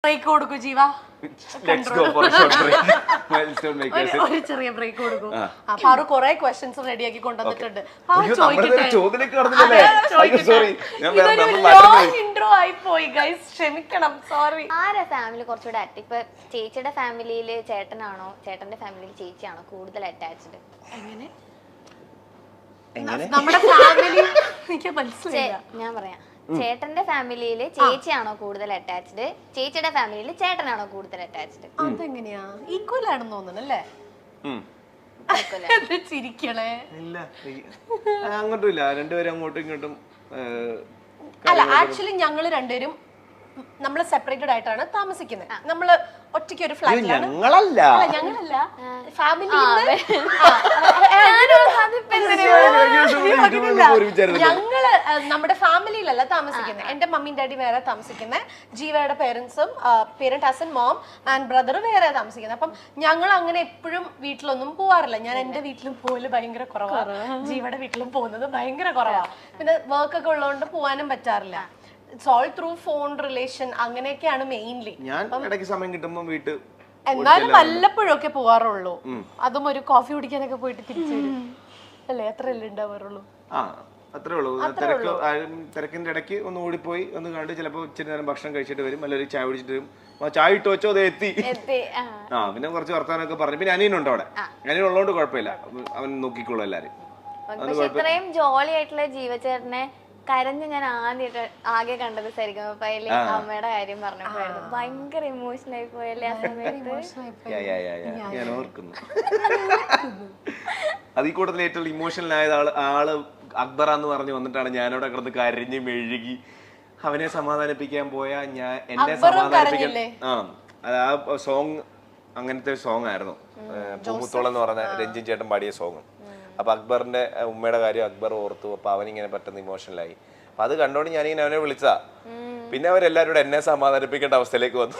Break കൊടുക്കും ജീവ. ഒരു ചെറിയ ബ്രേക്ക് കൊടുക്കും. പാറു കുറെ ക്വസ്റ്റ്യൻസ് റെഡിയാക്കി കൊണ്ടുവന്നിട്ടുണ്ട്. ഇൻട്രോ ആയി പോയി ഗൈസ്, ക്ഷമിക്കണം, സോറി. ആരാ ഫാമിലി കുറച്ചുകൂടെ ഇപ്പൊ ചേച്ചിയുടെ ഫാമിലിയില് ചേട്ടനാണോ ചേട്ടന്റെ ഫാമിലിയിൽ ചേച്ചിയാണോ കൂടുതൽ അറ്റാച്ച്ഡ്? എങ്ങനെ നമ്മുടെ ഫാമിലി എനിക്ക് മനസ്സിലായില്ല. ഞാൻ പറയാം, ചേട്ടന്റെ ഫാമിലിയില് ചേച്ചിയാണോ കൂടുതൽ അറ്റാച്ച്ഡ്, ചേച്ചിയുടെ ഫാമിലിയില് ചേട്ടനാണോ കൂടുതൽ അറ്റാച്ച്ഡ്? അതെങ്ങനെയാ? ഈക്വൽ ആണെന്ന് തോന്നുന്നു അല്ലേ? ചിരിക്കണേ. അങ്ങോട്ടും ഇല്ല, രണ്ടുപേരും അങ്ങോട്ടും ഇങ്ങോട്ടും. അല്ല, ആക്ച്വലി ഞങ്ങള് രണ്ടുപേരും നമ്മള് സെപ്പറേറ്റഡ് ആയിട്ടാണ് താമസിക്കുന്നത്. നമ്മള് ഒറ്റയ്ക്ക് ഒരു ഫ്ലാറ്റിലാണ്. ഞങ്ങളല്ല, ഫാമിലി ഞങ്ങള് നമ്മുടെ ഫാമിലിയിലല്ല താമസിക്കുന്നത്. എന്റെ മമ്മി ഡാഡി വേറെ താമസിക്കുന്നത്, ജീവയുടെ പേരൻസും പേരന്റ് ഹസൻ മോം ആൻഡ് ബ്രദർ വേറെ താമസിക്കുന്നത്. അപ്പം ഞങ്ങൾ അങ്ങനെ എപ്പോഴും വീട്ടിലൊന്നും പോവാറില്ല. ഞാൻ എന്റെ വീട്ടിലും പോകല് ഭയങ്കര കുറവാണ്, ജീവയുടെ വീട്ടിലും പോകുന്നത് ഭയങ്കര കുറവാണ്. പിന്നെ വർക്ക് ഒക്കെ ഉള്ളതുകൊണ്ട് പോവാനും പറ്റാറില്ല. It's all through phone relation, അങ്ങനെയൊക്കെയാണ് മെയിൻലി. ഞാൻ ഇടയ്ക്ക് സമയം കിട്ടുമ്പോൾ വീട്ടിൽ എന്നാലും വല്ലപ്പോഴും ഒക്കെ പോവാറുള്ളൂ. അതും ഒരു കോഫി കുടിക്കാനൊക്കെ പോയിട്ട് തിരിച്ചു വരും അല്ലേ, അത്രയല്ലേ ഉണ്ടാവാറുള്ളൂ. അത്രേ ഉള്ളൂ. തിരക്കിന്റെ ഇടയ്ക്ക് ഒന്ന് ഓടിപ്പോയി ഒന്ന് കണ്ട് ചിലപ്പോൾ ഇച്ചിരി നേരം ഭക്ഷണം കഴിച്ചിട്ട് വരും, അല്ലെങ്കിൽ ചായ കുടിച്ചിട്ട് വരും. ചായ ഇട്ട് വെച്ചോ, അത് എത്തി. പിന്നെ കുറച്ച് വർത്താനൊക്കെ പറഞ്ഞു. പിന്നെ അനിയനുണ്ട് അവിടെ, അനിയൻ ഉള്ളതുകൊണ്ട് കുഴപ്പമില്ല, അവൻ നോക്കിക്കോളൂ എല്ലാരും. ഇത്രയും ജോളി ആയിട്ടുള്ള ജീവചേട്ടനെ കരഞ്ഞ് ഞാൻ ആകെ കണ്ടത് സരിഗമപ്പയിലെ അമ്മയുടെ കാര്യം പറഞ്ഞപ്പോഴായിരുന്നു. ഭയങ്കര ഇമോഷണൽ ആയി പോയല്ലേ ആ സമയത്ത്. ഞാൻ ഓർക്കുന്നു. അത് ഈ കൂട്ടത്തിൽ ഏറ്റവും ഇമോഷണൽ ആയത് ആള് അക്ബർ എന്ന് പറഞ്ഞു വന്നിട്ടാണ്. ഞാനവിടെ കിടന്ന് കരഞ്ഞ് മെഴുകി അവനെ സമാധാനിപ്പിക്കാൻ പോയാ ഞാൻ എന്നെ സമാധാനിപ്പിക്കാൻ. ആ സോങ് അങ്ങനത്തെ സോങ് ആയിരുന്നു, പൂമുത്തോളം എന്ന് പറഞ്ഞ രഞ്ജിൻ ചേട്ടൻ പാടിയ സോങ്. അപ്പൊ അക്ബറിന്റെ ഉമ്മയുടെ കാര്യം അക്ബർ ഓർത്തു. അപ്പൊ അവനിങ്ങനെ പെട്ടെന്ന് ഇമോഷണലായി. അപ്പൊ അത് കണ്ടോണ്ട് ഞാനിങ്ങനെ അവനെ വിളിച്ചാ. പിന്നെ അവരെല്ലാരും കൂടെ എന്നെ സമാധാനിപ്പിക്കേണ്ട അവസ്ഥയിലേക്ക് വന്നു.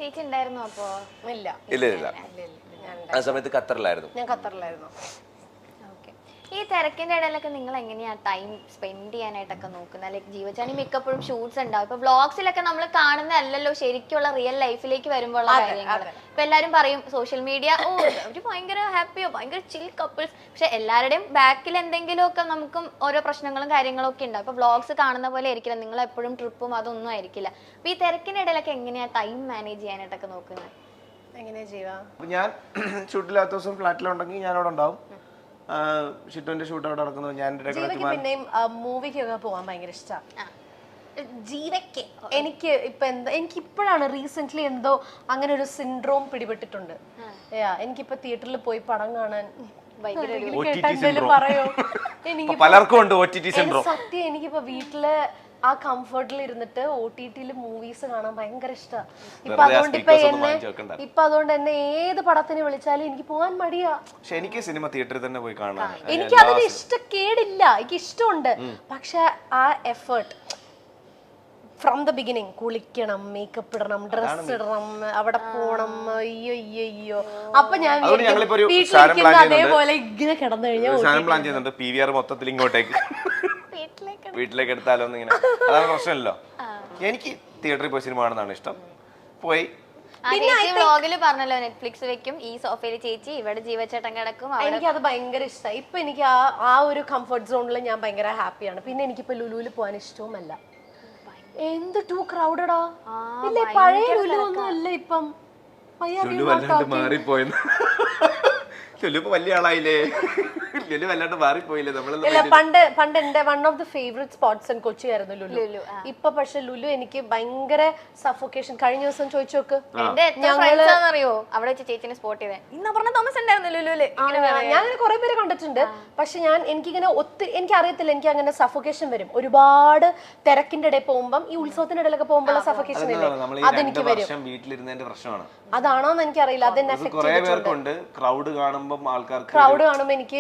ചേച്ചി ഉണ്ടായിരുന്നു അപ്പോ? ഇല്ല ഇല്ല, ആ സമയത്ത് ഖത്തറിലായിരുന്നു. ഞാൻ ഖത്തറിലായിരുന്നു. ഈ തിരക്കിന്റെ ഇടയിലൊക്കെ നിങ്ങൾ എങ്ങനെയാ ടൈം സ്പെൻഡ് ചെയ്യാനായിട്ടൊക്കെ നോക്കുന്നത്? ലൈക്ക് ജീവചാനി മിക്കപ്പോഴും ഷൂട്ട്സ് ഉണ്ടാവും. ഇപ്പൊ വ്ളോഗ്സിലൊക്കെ നമ്മൾ കാണുന്നതല്ലല്ലോ ശരിക്കുള്ള റിയൽ ലൈഫിലേക്ക് വരുമ്പോഴുള്ള കാര്യങ്ങൾ. ഇപ്പൊ എല്ലാരും പറയും സോഷ്യൽ മീഡിയ, അവര് ഭയങ്കര ഹാപ്പിയോ ഭയങ്കര ചിൽ കപ്പിൾസ്. പക്ഷെ എല്ലാവരുടെയും ബാക്കിൽ എന്തെങ്കിലുമൊക്കെ നമുക്കും ഓരോ പ്രശ്നങ്ങളും കാര്യങ്ങളും ഒക്കെ ഉണ്ടാവും. ഇപ്പൊ വ്ളോഗ്സ് കാണുന്ന പോലെ ആയിരിക്കില്ല, നിങ്ങൾ എപ്പോഴും ട്രിപ്പും അതൊന്നും ആയിരിക്കില്ല. അപ്പൊ ഈ തിരക്കിന്റെ ഇടയിലൊക്കെ എങ്ങനെയാ ടൈം മാനേജ് ചെയ്യാനായിട്ടൊക്കെ നോക്കുന്നത്? എങ്ങനെയാ ചെയ്യാ? ഞാൻ ഷൂട്ടില്ലാത്ത ദിവസം ഫ്ലാറ്റിലുണ്ടെങ്കിൽ ഞാൻ അവിടെ ഉണ്ടാവും. ഷിറ്റുവിന്റെ ഷൂട്ട് അവിടെ നടക്കുന്നത്. ഞാൻ പിന്നെയും മൂവിക്കൊക്കെ പോകാൻ ഭയങ്കര ഇഷ്ടമാണ് ജീവയ്ക്ക്. എനിക്ക് ഇപ്പോഴാണ് റീസെന്റ് എന്തോ അങ്ങനെ ഒരു സിൻഡ്രോം പിടിപെട്ടിട്ടുണ്ട്. എനിക്കിപ്പോ തിയേറ്ററിൽ പോയി പടം കാണാൻ പറയോ? എനിക്ക് സത്യം എനിക്കിപ്പോ വീട്ടില് ആ കംഫർട്ടിൽ ഇരുന്നിട്ട് OTT മൂവീസ് കാണാൻ ഭയങ്കര ഇഷ്ടമാണ്. ഇപ്പൊ അതുകൊണ്ട് എന്നെ ഏത് പടത്തിന് വിളിച്ചാലും എനിക്ക് പോകാൻ മടിയാ. പക്ഷെ എനിക്ക് സിനിമ തിയേറ്ററിൽ തന്നെ പോയി കാണാൻ എനിക്ക് അതിന് ഇഷ്ടക്കേടില്ല, എനിക്ക് ഇഷ്ടമുണ്ട്. പക്ഷെ ആ എഫേർട്ട് ഫ്രം ദ ബിഗിനിങ്, കുളിക്കണം, മേക്കപ്പ് ഇടണം, ഡ്രസ് ഇടണം, അവിടെ പോണം, അയ്യോ. അപ്പൊ ഞാൻ അതേപോലെ ഇങ്ങനെ കിടന്നു കഴിഞ്ഞാൽ PVR മൊത്തത്തിൽ ഇങ്ങോട്ടേക്ക് വീട്ടിലേക്ക് എടുത്താലോന്ന് ഇങ്ങനെ. അതാണ് പ്രശ്നമല്ലോ. എനിക്ക് തിയേറ്ററിൽ പോയി സിനിമ കാണുന്നതാണ് ഇഷ്ടം. പോയി വ്ളോഗില് പറഞ്ഞല്ലോ നെറ്റ്ഫ്ലിക്സ് വെക്കും, ഈ സോഫയിൽ ചേച്ചി ഇവിടെ ജീവച്ചേട്ടൻ കിടക്കും. എനിക്കത് ഭയങ്കര ഇഷ്ടമായി. ഇപ്പൊ എനിക്ക് ആ ഒരു കംഫർട്ട് സോണിൽ ഞാൻ ഭയങ്കര ഹാപ്പിയാണ്. പിന്നെ എനിക്കിപ്പോ ലുലുവിൽ പോകാൻ ഇഷ്ടവുമല്ല. എന്ത് ടൂ ക്രൗഡഡാ. ഇല്ലേ, പഴയ ലുലു ഒന്നും അല്ല ഇപ്പം. മാറിപ്പോയെന്ന്. ലുലു വലിയ ആളായില്ലേ, ലുലു വല്ലാണ്ട് മാറിപ്പോയില്ലേ നമ്മള്. പണ്ട് എന്റെ one of the favourite spots in Kochi ആയിരുന്നു ലുലു. ഇപ്പൊ പക്ഷെ ലുലു എനിക്ക് ഭയങ്കര സഫോക്കേഷൻ. കഴിഞ്ഞ ദിവസം ചോദിച്ചു നോക്ക്, അറിയോ അവിടെ വെച്ച് ചേച്ചിനെ സ്പോട്ട് ചെയ്തേ ഇന്ന് പറഞ്ഞ തോമസ് ഉണ്ടായിരുന്നു ലുലുല്. ഞാൻ കുറെ പേര് കണ്ടിട്ടുണ്ട്. പക്ഷെ എനിക്കിങ്ങനെ എനിക്ക് അറിയത്തില്ല, എനിക്ക് അങ്ങനെ സഫോക്കേഷൻ വരും. ഒരുപാട് തിരക്കിന്റെ ഇടയിൽ പോകുമ്പം, ഈ ഉത്സവത്തിന്റെ ഇടയിലൊക്കെ പോകുമ്പോൾ സഫോക്കേഷൻ ഇല്ലേ, അതെനിക്ക് വരും. വീട്ടിലിരുന്നതിന്റെ പ്രശ്നമാണ്. അതാണോന്ന് എനിക്കറിയില്ല, അതെന്നെ ക്രൗഡ് കാണുമ്പോൾ എനിക്ക്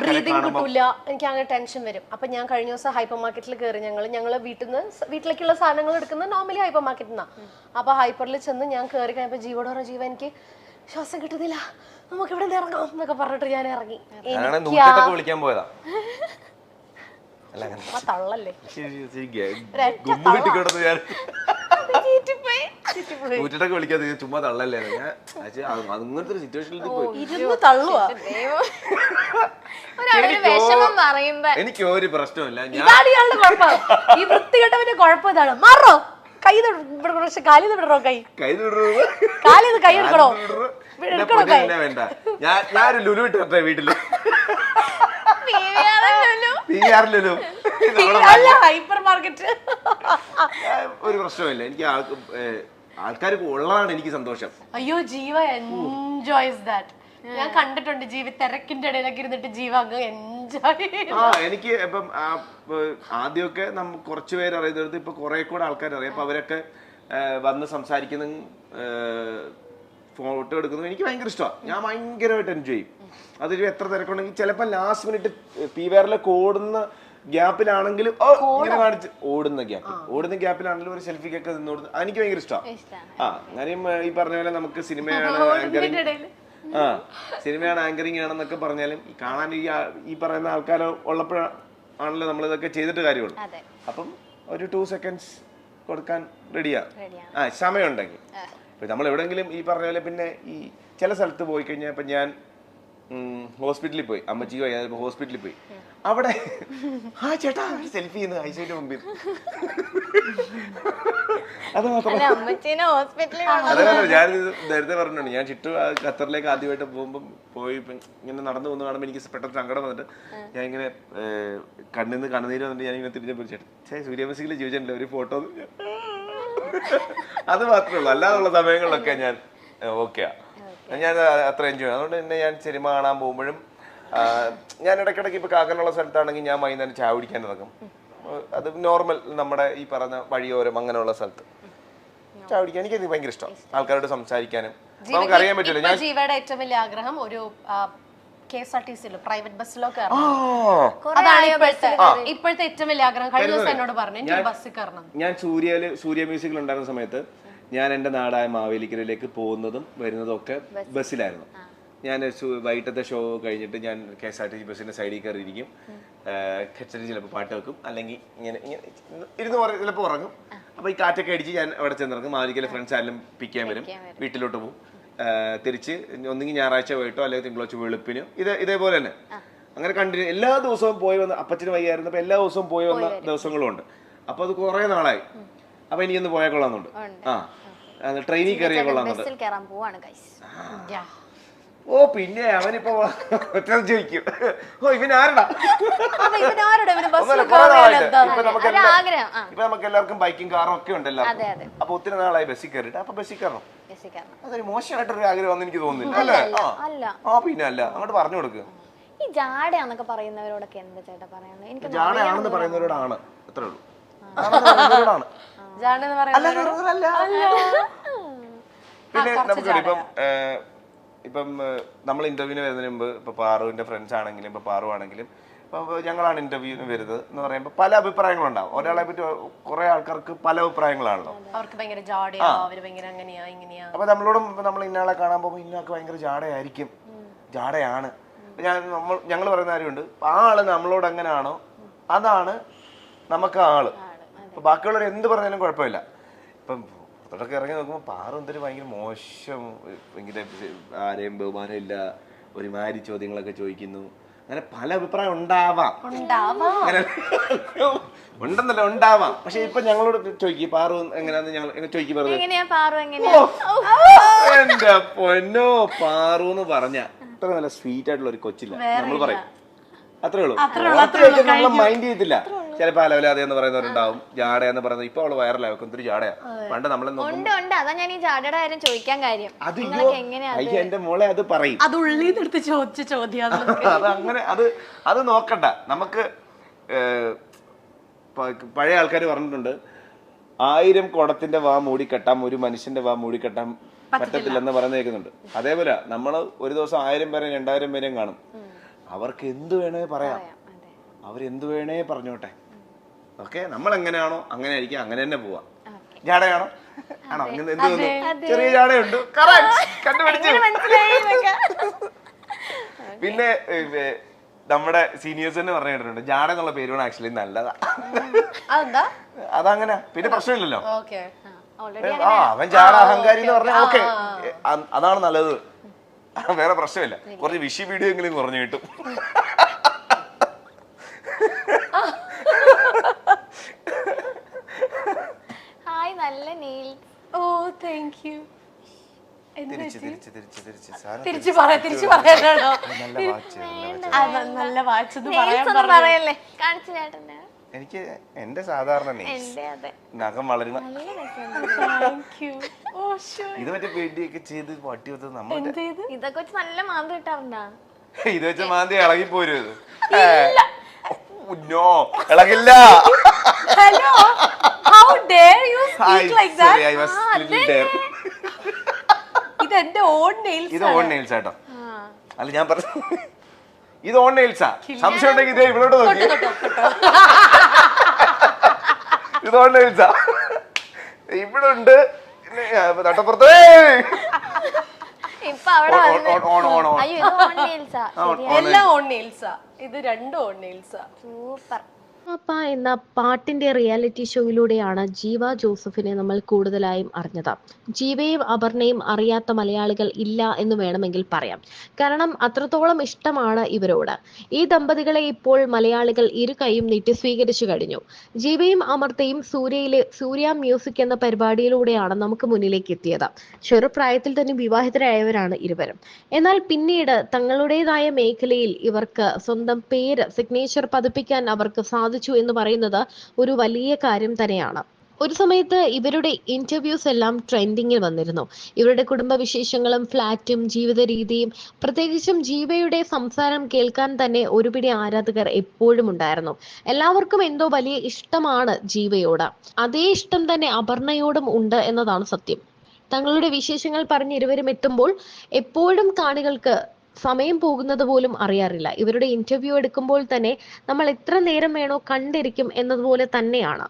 ബ്രീതിങ് കിട്ടൂല, എനിക്ക് അങ്ങനെ ടെൻഷൻ വരും. അപ്പൊ ഞാൻ കഴിഞ്ഞ ദിവസം ഹൈപ്പർ മാർക്കറ്റിൽ കയറി. ഞങ്ങള് വീട്ടിലേക്കുള്ള സാധനങ്ങൾ എടുക്കുന്നത് നോർമലി ഹൈപ്പർ മാർക്കറ്റിൽ നിന്നാ. അപ്പൊ ഹൈപ്പറിൽ ചെന്ന് ഞാൻ കയറി കഴിഞ്ഞപ്പോ ജീവ എനിക്ക് ശ്വാസം കിട്ടുന്നില്ല, നമുക്ക് ഇവിടെ ഇറങ്ങാം എന്നൊക്കെ പറഞ്ഞിട്ട് ഞാൻ ഇറങ്ങി. വിളിക്കാൻ പോയതാ തള്ളല്ലേ. കൂറ്റിട്ടൊക്കെ വിളിക്കാതെ ചുമ്മാ തള്ളല്ലേ ഞാൻ അങ്ങനത്തെ ഒരു സിറ്റുവേഷനിൽ പോയി ഇരുന്ന് തള്ളുവാ. വിഷമം പറയുമ്പോ എനിക്ക് ഒരു പ്രശ്നമില്ല. ഞാൻ ഇതാണ് ഇയാളുടെ കുഴപ്പം. ഈ വൃത്തികെട്ടവന്റെ കുഴപ്പം ഇതാണ്. മാറോ കൈ ഇവിടെ കാലിന്ന് വിടറോ കൈ കാലിന്ന് കൈ എടുക്കണോ വേണ്ട. ഞാനൊരു ലുലു ഇട്ടെ വീട്ടില് ഹൈപ്പർ മാർക്കറ്റ്. ഒരു പ്രശ്നമില്ല. എനിക്ക് ആൾക്കാർ ഉള്ളതാണ് എനിക്ക് സന്തോഷം. അയ്യോ ജീവ എൻജോയ്സ് ദാറ്റ്. ഞാൻ കണ്ടിട്ടുണ്ട് ജീവ തിരക്കിന്റെ ഇടയിലൊക്കെ ഇരുന്നിട്ട് ജീവ അങ്ങ് എൻജോയ്. എനിക്ക് ഇപ്പം ആദ്യമൊക്കെ കുറച്ച് പേര് അറിയുന്നത് ഇപ്പൊ കുറെ കൂടെ ആൾക്കാർ അറിയാം. അപ്പൊ അവരൊക്കെ വന്ന് സംസാരിക്കുന്നതും ഫോട്ടോ എടുക്കുന്നതും എനിക്ക് ഭയങ്കര ഇഷ്ടമാണ്. ഞാൻ ഭയങ്കരമായിട്ട് എൻജോയ് ചെയ്യും. അതൊരു എത്ര തിരക്കുണ്ടെങ്കിൽ ചിലപ്പോൾ ലാസ്റ്റ് മിനിറ്റ് പീവേറിലൊക്കെ ഓടുന്ന ഗ്യാപ്പിലാണെങ്കിലും ഇങ്ങനെ കാണിച്ച് ഓടുന്ന ഗ്യാപ്പിലാണെങ്കിലും ഒരു സെൽഫിക്കൊക്കെ നിന്നോടുന്ന എനിക്ക് ഭയങ്കര ഇഷ്ടമാണ്. കാര്യം ഈ പറഞ്ഞ പോലെ നമുക്ക് സിനിമയാണ് ആങ്കറിങ് ആണെന്നൊക്കെ പറഞ്ഞാലും കാണാൻ ഈ പറയുന്ന ആൾക്കാർ ഉള്ളപ്പോഴാണല്ലോ നമ്മളിതൊക്കെ ചെയ്തിട്ട് കാര്യമുള്ളൂ. അപ്പം ഒരു 2 seconds കൊടുക്കാൻ റെഡിയാ സമയമുണ്ടെങ്കിൽ. നമ്മൾ എവിടെയെങ്കിലും ഈ പറഞ്ഞ പോലെ പിന്നെ ഈ ചില സ്ഥലത്ത് പോയി കഴിഞ്ഞാൽ ഇപ്പൊ ഞാൻ ഹോസ്പിറ്റലിൽ പോയി, അമ്മച്ചിക്ക് വയ്യാതെ ഹോസ്പിറ്റലിൽ പോയി, അവിടെ ചേട്ടാ സെൽഫി ചെയ്യുന്നു ഐസിയുടെ മുമ്പിൽ. അത് മാത്രമല്ല ഞാൻ നേരത്തെ പറഞ്ഞിട്ടുണ്ട്, ഞാൻ ചിട്ടു ഖത്തറിലേക്ക് ആദ്യമായിട്ട് പോകുമ്പോൾ പോയി ഇങ്ങനെ നടന്നു പോകുന്ന കാണുമ്പോൾ എനിക്ക് പെട്ടെന്ന് സങ്കടം വന്നിട്ട് ഞാൻ ഇങ്ങനെ കണ്ണിന്ന് കണ്ണുനീര് വന്നിട്ട് ഞാൻ ഇങ്ങനെ തിരിഞ്ഞ ചേട്ടാ സൂര്യമസിക്കിൽ ജീവിച്ചിട്ടില്ല ഒരു ഫോട്ടോ. അത് മാത്രമേ ഉള്ളൂ. അല്ലാതുള്ള സമയങ്ങളിലൊക്കെ ഞാൻ ഓക്കെയാ, ഞാൻ അത്ര എൻജോയ് ചെയ്യും. അതുകൊണ്ട് തന്നെ ഞാൻ സിനിമ കാണാൻ പോകുമ്പോഴും ഞാൻ ഇടയ്ക്കിടയ്ക്ക് ഇപ്പൊ കാക്കനുള്ള സ്ഥലത്താണെങ്കിൽ ഞാൻ വൈകുന്നേരം ചായ കുടിക്കാൻ ഇറങ്ങും. അത് നോർമൽ നമ്മുടെ ഈ പറഞ്ഞ വഴിയോരം അങ്ങനെയുള്ള സ്ഥലത്ത് ചായ കുടിക്കാൻ എനിക്ക് ഭയങ്കര ഇഷ്ടം. ആൾക്കാരോട് സംസാരിക്കാനും നമുക്ക് അറിയാൻ പറ്റില്ല. ഞാൻ ജീവയുടെ ഏറ്റവും വലിയ ആഗ്രഹം ഒരു KSRTC പ്രൈവറ്റ് ബസ്സിലോ കയറണം. അതാണ് ഇപ്പോഴത്തെ ഏറ്റവും വലിയ ആഗ്രഹം. കഴിഞ്ഞ ദിവസം എന്നോട് പറഞ്ഞു എനിക്ക് ബസ്സിൽ കയറണം. ഞാൻ സൂര്യ മ്യൂസിക്കിൽ ഉണ്ടായിരുന്ന സമയത്ത് ഞാൻ എൻ്റെ നാടായ മാവേലിക്കരയിലേക്ക് പോകുന്നതും വരുന്നതും ഒക്കെ ബസ്സിലായിരുന്നു. ഞാൻ വൈകിട്ടത്തെ ഷോ കഴിഞ്ഞിട്ട് ഞാൻ KSRTC ബസ്സിന്റെ സൈഡിൽ കയറിയിരിക്കും. ഹെഡ്സെറ്റ് ചിലപ്പോൾ പാട്ട് വെക്കും, അല്ലെങ്കിൽ ഇങ്ങനെ ഇരുന്ന് ചിലപ്പോൾ ഉറങ്ങും. അപ്പോൾ ഈ കാറ്റൊക്കെ അടിച്ച് ഞാൻ അവിടെ ചെന്നിറങ്ങും. മാവേലിക്കരയിലെ ഫ്രണ്ട്സ് ആരെങ്കിലും പിക്ക് ചെയ്യാൻ വരും, വീട്ടിലോട്ട് പോകും. തിരിച്ച് ഒന്നെങ്കിൽ ഞായറാഴ്ച പോയിട്ടോ അല്ലെങ്കിൽ തിങ്കളാഴ്ച വെളുപ്പിനോ ഇതേപോലെ തന്നെ അങ്ങനെ കണ്ടിന്യൂ എല്ലാ ദിവസവും പോയി വന്ന്. അപ്പച്ചന് വയ്യായിരുന്നപ്പോൾ എല്ലാ ദിവസവും പോയി വന്ന ദിവസങ്ങളും ഉണ്ട്. അപ്പോൾ അത് കുറേ നാളായി. അപ്പോൾ എനിക്കൊന്ന് പോയാൽ കൊള്ളാമെന്നുണ്ട്. ട്രെയിനിൽ കയറിയാൽ കൊള്ളാമെന്നുണ്ട്. ഓ പിന്നെ അവനിപ്പോ ചോദിക്കും, ഓ ഇവനാരടാ. ഇപ്പൊ നമുക്ക് എല്ലാവർക്കും ബൈക്കും കാറും ഒക്കെ ഉണ്ടല്ലോ. അപ്പൊ ഒത്തിരി നാളായി ബസ്സിൽ കയറിയിട്ട് അപ്പൊ ബസ്സിൽ കയറണം. അതൊരു മോശമായിട്ടൊരു ആഗ്രഹം എനിക്ക് തോന്നുന്നില്ല അല്ലേ? പിന്നെ അല്ല, അങ്ങോട്ട് പറഞ്ഞു കൊടുക്കുക. ഈ ജാടയാന്നൊക്കെ പറയുന്നവരോടൊക്കെ എന്താ ചേട്ടാ പറയാനുള്ളത്? എനിക്ക് ജാടയാണെന്ന് പറയുന്നവരോടാണ്, അത്രേ ഉള്ളൂ. പിന്നെ നമുക്ക് ഇപ്പം നമ്മൾ ഇന്റർവ്യൂവിന് വരുന്നതിന് മുമ്പ് ഇപ്പൊ പാറുവിന്റെ ഫ്രണ്ട്സ് ആണെങ്കിലും ഇപ്പൊ പാറു ആണെങ്കിലും ഇപ്പൊ ഞങ്ങളാണ് ഇന്റർവ്യൂവിന് വരുന്നത് എന്ന് പറയുമ്പോൾ പല അഭിപ്രായങ്ങളുണ്ടാവും. ഒരാളെ പറ്റി കുറെ ആൾക്കാർക്ക് പല അഭിപ്രായങ്ങളാണല്ലോ. അപ്പൊ നമ്മളോടും നമ്മൾ ഇന്നയാളെ കാണാൻ പോകുമ്പോൾ ഇന്നയാൾക്ക് ഭയങ്കര ജാടയായിരിക്കും, ജാടയാണ്. ഞങ്ങൾ പറയുന്ന കാര്യമുണ്ട്, ആ ആള് നമ്മളോട് എങ്ങനെയാണോ അതാണ് നമുക്ക് ആള്. അപ്പൊ ബാക്കിയുള്ളവർ എന്ത് പറഞ്ഞാലും കുഴപ്പമില്ല. ഇപ്പം പുറത്തോട്ടൊക്കെ ഇറങ്ങി നോക്കുമ്പോൾ പാറു എന്തൊരു ഭയങ്കര മോശം, ഭയങ്കര ആരെയും ബഹുമാനം ഇല്ല, ഒരുമാതിരി ചോദ്യങ്ങളൊക്കെ ചോദിക്കുന്നു. അങ്ങനെ പല അഭിപ്രായം ഉണ്ടാവാം, അങ്ങനെ ഉണ്ടെന്നല്ല ഉണ്ടാവാം. പക്ഷെ ഇപ്പൊ ഞങ്ങളോട് ചോദിക്കും പാറു എങ്ങനെയാന്ന് ഞങ്ങൾ ചോദിക്കും, എന്റെ പൊന്നോ പാറു എന്ന് പറഞ്ഞ അത്ര നല്ല സ്വീറ്റ് ആയിട്ടുള്ള ഒരു കൊച്ചില്ല നമ്മൾ പറയും, അത്രേ ഉള്ളൂ. നമ്മളെ മൈൻഡ് ചെയ്തില്ല. ചിലപ്പോ അലവലാതെ എന്ന് പറയുന്നവരുണ്ടാവും, ജാടയെന്ന് പറയുന്നത്. ഇപ്പൊ അവള് വൈറലായി ഒത്തിരി ജാടയാ. പണ്ട് നമ്മളെ അയ്യോ എന്റെ മോളെ അത് പറയും, അത് ഉള്ളിന്നെടുത്ത് ചോദിച്ച ചോദ്യം. അത് അങ്ങനെ അത് നോക്കണ്ട. നമുക്ക് പഴയ ആൾക്കാർ പറഞ്ഞിട്ടുണ്ട്, 1000 കുടത്തിന്റെ വാ മൂടിക്കെട്ടാം, ഒരു മനുഷ്യന്റെ വാ മൂടിക്കെട്ടാൻ പറ്റത്തില്ലെന്ന് പറഞ്ഞു കേൾക്കുന്നുണ്ട്. അതേപോലെ നമ്മൾ ഒരു ദിവസം 1000 പേരെയും 2000 പേരെയും കാണും. അവർക്ക് എന്ത് വേണേ പറയാം, അവരെന്ത് വേണേ പറഞ്ഞോട്ടെ. ഓക്കെ, നമ്മൾ എങ്ങനെയാണോ അങ്ങനെ ആയിരിക്കും, അങ്ങനെ തന്നെ പോവാം. ജാടയാണോ ആണോ എന്ത് തോന്നുന്നു? ചെറിയ ജാടയുണ്ട്, കണ്ടുപിടിച്ചു. പിന്നെ നമ്മുടെ സീനിയേഴ്സ് തന്നെ പറഞ്ഞു കേട്ടിട്ടുണ്ട്, ജാട എന്നുള്ള പേരുമാണ് ആക്ച്വലി നല്ലതാ. അതങ്ങനെ പിന്നെ പ്രശ്നമില്ലല്ലോ. ഓൾറെഡി അവൻ ചാട അഹങ്കാരി എന്ന് പറഞ്ഞാൽ ഓക്കെ, അതാണ് നല്ലത്, വേറെ പ്രശ്നമില്ല. കുറച്ച് വിഷി വീഡിയോ എങ്കിലും കുറഞ്ഞു കിട്ടും. ഹായ് നല്ല നെയിൽസ്. Oh thank you. തിരിച്ച് പറയാനാണോ? നല്ല വാച്ച്. നല്ല വാച്ച് പറയല്ലേ, കാണിച്ചു ചേട്ടന്റെ. എനിക്ക് എന്റെ സാധാരണ നഖം വളരുന്ന ഇത് മറ്റേ പേടിയൊക്കെ ചെയ്ത് പട്ടി വെച്ചത് നമ്മൾ ഇതൊക്കെ വെച്ച് നല്ല മാന്തി കിട്ടാറുണ്ടാ? ഇത് വെച്ച മാന്തി ഇളകിപ്പോരും. ഇളകില്ല. Hello, how dare you speak like that? Sorry, I was little there. ഇത് എന്റെ ഓൺ നെയിൽസ്. ഇത് ഓൺ നെയിൽസ് ആട്ടോ. അല്ല ഞാൻ പറഞ്ഞു ഇത് ഓൺ നെയിൽസാ. സംശയം ഉണ്ടെങ്കിൽ ഇതേ ഇവിടോട്ട് നോക്കി. ഇത് ഓൺ നെയിൽസാ. ഇവിടെ ഉണ്ട് തട്ടപ്പുറത്ത്. ഇപ്പൊ അവിടെ അയ്യോ ഇത് ഓൺ നെയിൽസാ. എല്ലാം ഓൺ നെയിൽസാ. ഇത് രണ്ടും ഓൺ നെയിൽസാ. സൂപ്പർ. അപ്പ എന്ന പാട്ടിന്റെ റിയാലിറ്റി ഷോയിലൂടെയാണ് ജീവ ജോസഫിനെ നമ്മൾ കൂടുതലായും അറിഞ്ഞത്. ജീവയും അപർണയും അറിയാത്ത മലയാളികൾ ഇല്ല എന്ന് വേണമെങ്കിൽ പറയാം. കാരണം അത്രത്തോളം ഇഷ്ടമാണ് ഇവരോട്. ഈ ദമ്പതികളെ ഇപ്പോൾ മലയാളികൾ ഇരു കൈയും നീട്ടി സ്വീകരിച്ചു കഴിഞ്ഞു. ജീവയും അമൃതയും സൂര്യ മ്യൂസിക് എന്ന പരിപാടിയിലൂടെയാണ് നമുക്ക് മുന്നിലേക്ക് എത്തിയത്. ചെറുപ്രായത്തിൽ തന്നെ വിവാഹിതരായവരാണ് ഇരുവരും. എന്നാൽ പിന്നീട് തങ്ങളുടേതായ മേഖലയിൽ ഇവർക്ക് സ്വന്തം പേര് സിഗ്നേച്ചർ പതിപ്പിക്കാൻ അവർക്ക് സാധിച്ചു എന്ന് പറയുന്നത് ഒരു വലിയ കാര്യം തന്നെയാണ്. ഒരു സമയത്ത് ഇവരുടെ ഇന്റർവ്യൂസ് എല്ലാം ട്രെൻഡിങ്ങിൽ വന്നിരുന്നു. ഇവരുടെ കുടുംബ വിശേഷങ്ങളും ഫ്ലാറ്റും ജീവിത രീതിയും പ്രത്യേകിച്ചും ജീവയുടെ സംസാരം കേൾക്കാൻ തന്നെ ഒരുപിടി ആരാധകർ എപ്പോഴും ഉണ്ടായിരുന്നു. എല്ലാവർക്കും എന്തോ വലിയ ഇഷ്ടമാണ് ജീവയോട്. അതേ ഇഷ്ടം തന്നെ അപർണയോടും ഉണ്ട് എന്നതാണ് സത്യം. തങ്ങളുടെ വിശേഷങ്ങൾ പറഞ്ഞ് ഇരുവരും എത്തുമ്പോൾ എപ്പോഴും കാണികൾക്ക് സമയം പോകുന്നത് പോലും അറിയാറില്ല. ഇവരുടെ ഇന്റർവ്യൂ എടുക്കുമ്പോൾ തന്നെ നമ്മൾ എത്ര നേരം വേണോ കണ്ടിരിക്കും എന്നതുപോലെ തന്നെയാണ്.